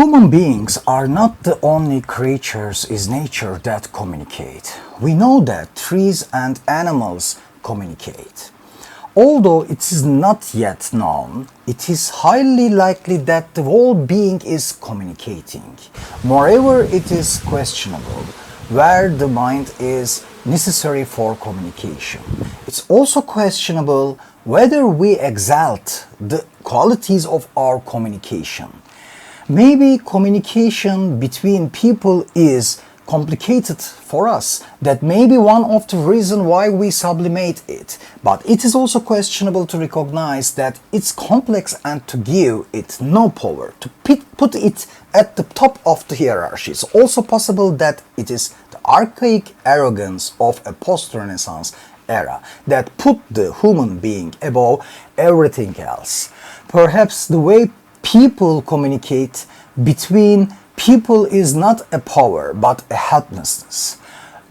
Human beings are not the only creatures in nature that communicate. We know that trees and animals communicate. Although it is not yet known, it is highly likely that the whole being is communicating. Moreover, it is questionable where the mind is necessary for communication. It's also questionable whether we exalt the qualities of our communication. Maybe communication between people is complicated for us. That may be one of the reasons why we sublimate it. But it is also questionable to recognize that it's complex and to give it no power, to put it at the top of the hierarchy. It's also possible that it is the archaic arrogance of a post-Renaissance era that put the human being above everything else. Perhaps the way people communicate between people is not a power but a helplessness.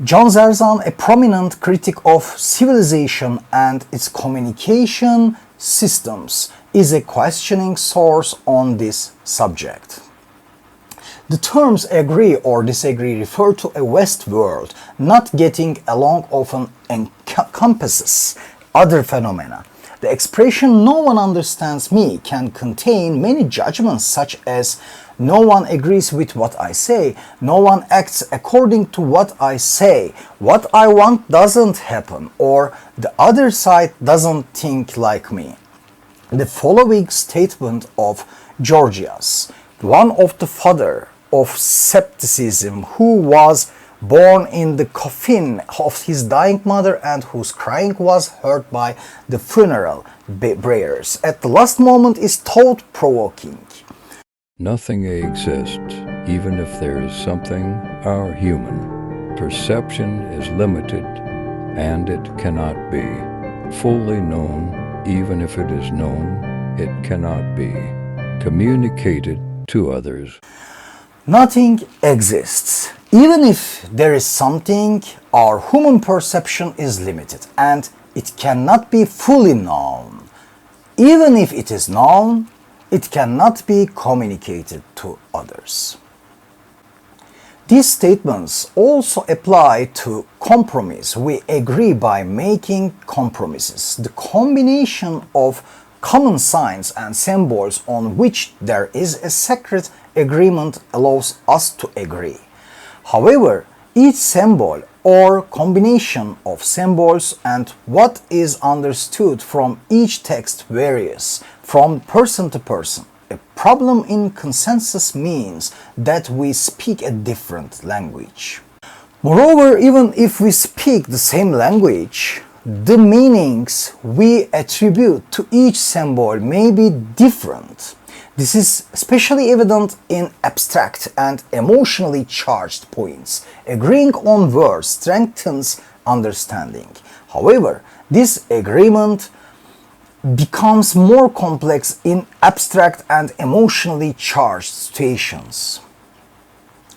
John Zerzan, a prominent critic of civilization and its communication systems, is a questioning source on this subject. The terms agree or disagree refer to a West world not getting along often encompasses other phenomena. The expression "no one understands me" can contain many judgments such as "no one agrees with what I say," "no one acts according to what I say," "what I want doesn't happen," or "the other side doesn't think like me." The following statement of Gorgias, one of the father of skepticism, who was born in the coffin of his dying mother and whose crying was heard by the funeral bearers at the last moment, is thought-provoking. Nothing exists, even if there is something, are human. Perception is limited, and it cannot be. Fully known, even if it is known, it cannot be. Communicated to others. Nothing exists. Even if there is something, our human perception is limited and it cannot be fully known. Even if it is known, it cannot be communicated to others. These statements also apply to compromise. We agree by making compromises. The combination of common signs and symbols on which there is a secret agreement allows us to agree. However, each symbol or combination of symbols and what is understood from each text varies from person to person. A problem in consensus means that we speak a different language. Moreover, even if we speak the same language, the meanings we attribute to each symbol may be different. This is especially evident in abstract and emotionally charged points. Agreeing on words strengthens understanding. However, this agreement becomes more complex in abstract and emotionally charged situations.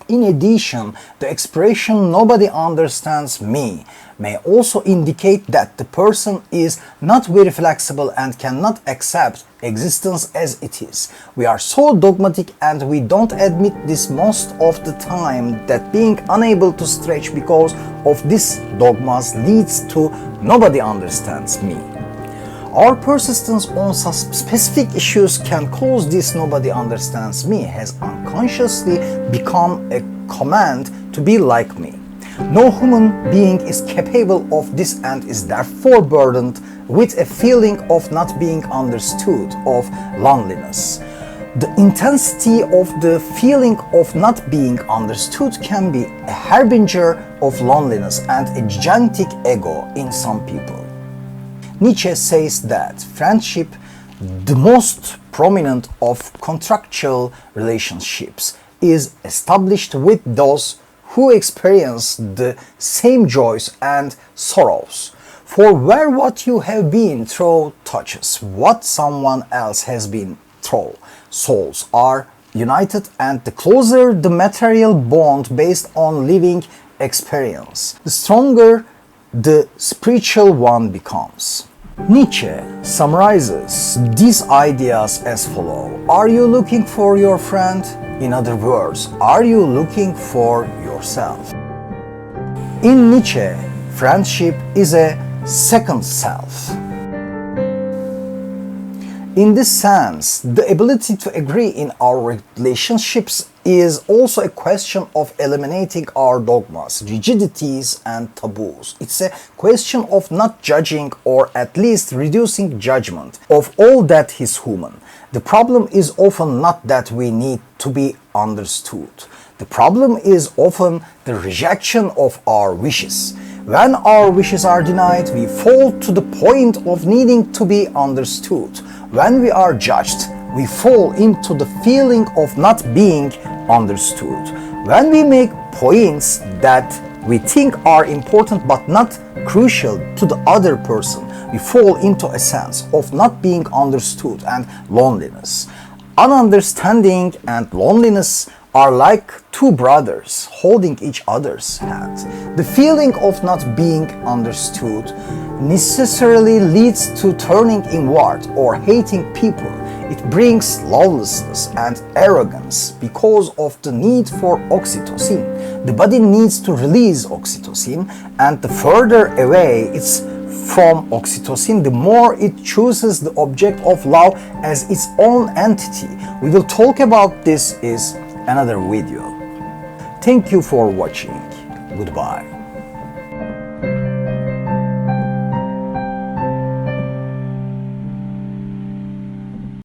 In addition, the expression "nobody understands me" may also indicate that the person is not very flexible and cannot accept existence as it is. We are so dogmatic and we don't admit this most of the time that being unable to stretch because of these dogmas leads to "nobody understands me." Our persistence on specific issues can cause this "nobody understands me" has unconsciously become a command to be like me. No human being is capable of this and is therefore burdened with a feeling of not being understood, of loneliness. The intensity of the feeling of not being understood can be a harbinger of loneliness and a gigantic ego in some people. Nietzsche says that friendship, the most prominent of contractual relationships, is established with those who experience the same joys and sorrows. For where what you have been through touches what someone else has been through, souls are united, and the closer the material bond based on living experience, the stronger the spiritual one becomes. Nietzsche summarizes these ideas as follows: Are you looking for your friend? In other words, are you looking for yourself? In Nietzsche, friendship is a second self. In this sense, the ability to agree in our relationships is also a question of eliminating our dogmas, rigidities, and taboos. It's a question of not judging, or at least reducing judgment of all that is human. The problem is often not that we need to be understood. The problem is often the rejection of our wishes. When our wishes are denied, we fall to the point of needing to be understood. When we are judged, we fall into the feeling of not being understood. When we make points that we think are important but not crucial to the other person, we fall into a sense of not being understood and loneliness. Ununderstanding and loneliness are like two brothers holding each other's hand. The feeling of not being understood necessarily leads to turning inward or hating people. It brings lawlessness and arrogance because of the need for oxytocin. The body needs to release oxytocin, and the further away it's from oxytocin, the more it chooses the object of love as its own entity. We will talk about this in another video. Thank you for watching. Goodbye.